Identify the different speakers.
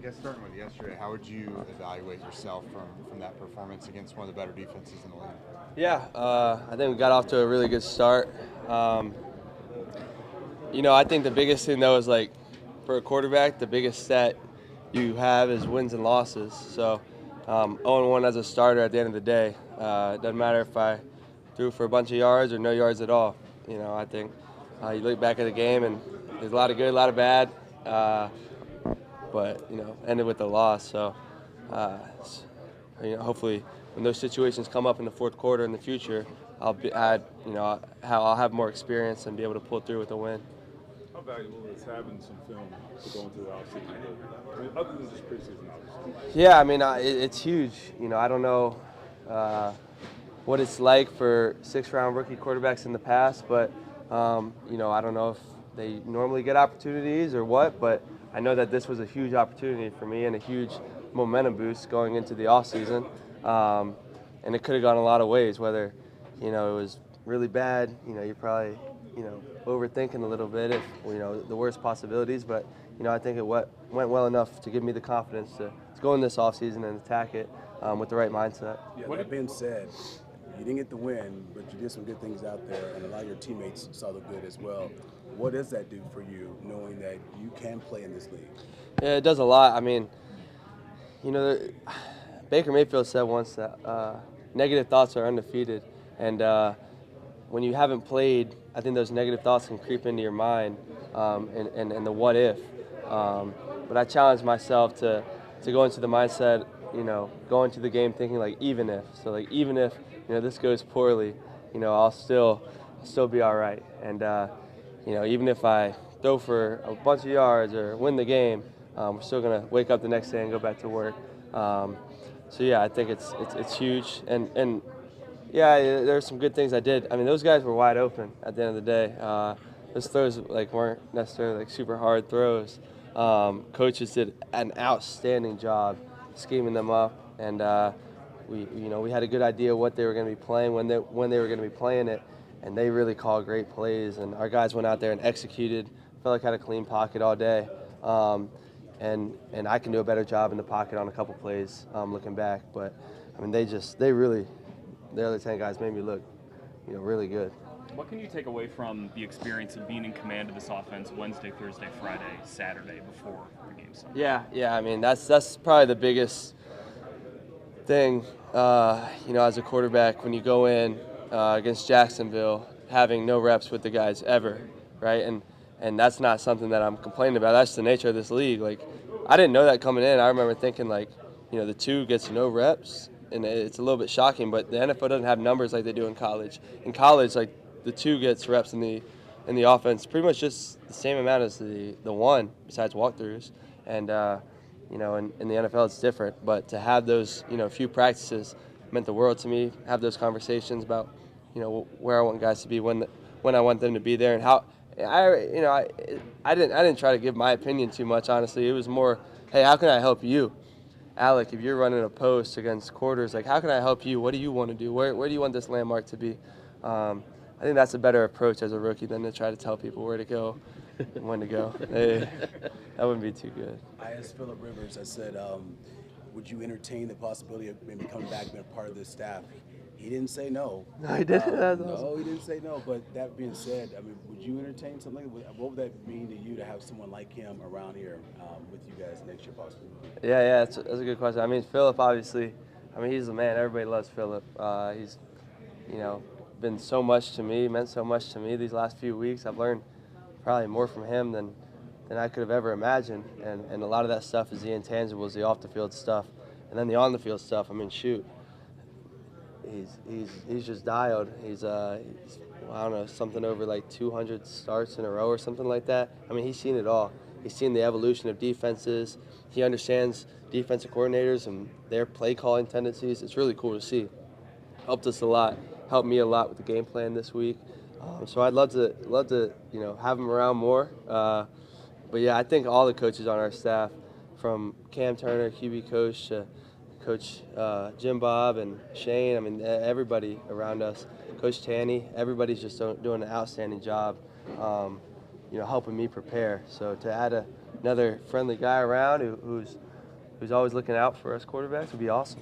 Speaker 1: guess starting with yesterday, how would you evaluate yourself from that performance against one of the better defenses in the league?
Speaker 2: Yeah, I think we got off to a really good start. I think the biggest thing though is like for a quarterback, the biggest stat you have is wins and losses. So 0-1 as a starter at the end of the day. It doesn't matter if I threw for a bunch of yards or no yards at all. I think you look back at the game and there's a lot of good, a lot of bad, but ended with a loss. So hopefully when those situations come up in the fourth quarter in the future, I'll have more experience and be able to pull through with a win.
Speaker 3: How valuable is having some film going through the offseason? I mean, other than just preseason, obviously.
Speaker 2: Yeah, I mean, it's huge. I don't know what it's like for six-round rookie quarterbacks in the past, but I don't know if they normally get opportunities or what, but I know that this was a huge opportunity for me and a huge momentum boost going into the offseason. And it could have gone a lot of ways, whether, it was really bad, you're probably, overthinking a little bit if, the worst possibilities. But, I think it went well enough to give me the confidence to go in this offseason and attack it with the right mindset.
Speaker 4: Yeah, that being said, you didn't get the win, but you did some good things out there, and a lot of your teammates saw the good as well. What does that do for you, knowing that you can play in this league?
Speaker 2: Yeah, it does a lot. I mean, Baker Mayfield said once that negative thoughts are undefeated, and when you haven't played, I think those negative thoughts can creep into your mind, and the what if. But I challenged myself to go into the mindset, go into the game thinking like even if. So like even if this goes poorly, I'll still be all right. And even if I throw for a bunch of yards or win the game, we're still gonna wake up the next day and go back to work. So yeah, I think it's huge. And yeah, there's some good things I did. I mean, those guys were wide open at the end of the day. Those throws weren't necessarily super hard throws. Coaches did an outstanding job scheming them up, and we had a good idea what they were going to be playing when they were going to be playing it, and they really called great plays. And our guys went out there and executed. Felt like I had a clean pocket all day, and I can do a better job in the pocket on a couple plays looking back. But I mean, the other 10 guys made me look, really good.
Speaker 5: What can you take away from the experience of being in command of this offense Wednesday, Thursday, Friday, Saturday before the game Sunday?
Speaker 2: Yeah. I mean, that's probably the biggest thing, as a quarterback when you go in against Jacksonville, having no reps with the guys ever, right? And that's not something that I'm complaining about. That's the nature of this league. Like, I didn't know that coming in. I remember thinking the two gets no reps, and it's a little bit shocking. But the NFL doesn't have numbers like they do in college. In college, the two gets reps in the offense, pretty much just the same amount as the one, besides walkthroughs. And in the NFL it's different. But to have those few practices meant the world to me. Have those conversations about where I want guys to be when I want them to be there, and how I didn't try to give my opinion too much. Honestly, it was more, hey, how can I help you? Alec, if you're running a post against quarters, how can I help you? What do you want to do? Where do you want this landmark to be? I think that's a better approach as a rookie than to try to tell people where to go and when to go. That wouldn't be too good.
Speaker 4: I asked Phillip Rivers, I said, would you entertain the possibility of maybe coming back being a part of this staff? He didn't say no.
Speaker 2: No, he didn't.
Speaker 4: No, he didn't say no. But that being said, I mean, would you entertain something? What would that mean to you to have someone like him around here with you guys next year, possibly?
Speaker 2: Yeah, that's a good question. I mean, Phillip, obviously, he's the man. Everybody loves Phillip. He's, been so much to me, meant so much to me these last few weeks. I've learned probably more from him than I could have ever imagined. And a lot of that stuff is the intangibles, the off-the-field stuff. And then the on-the-field stuff, I mean, shoot. He's just dialed. He's I don't know, something over 200 starts in a row or something like that. I mean, he's seen it all. He's seen the evolution of defenses. He understands defensive coordinators and their play calling tendencies. It's really cool to see. Helped us a lot. Helped me a lot with the game plan this week. So I'd love to have him around more. But yeah, I think all the coaches on our staff, from Cam Turner, QB coach, to Coach Jim Bob and Shane, I mean, everybody around us, Coach Tanny, everybody's just doing an outstanding job, helping me prepare. So to add another friendly guy around who's always looking out for us quarterbacks would be awesome.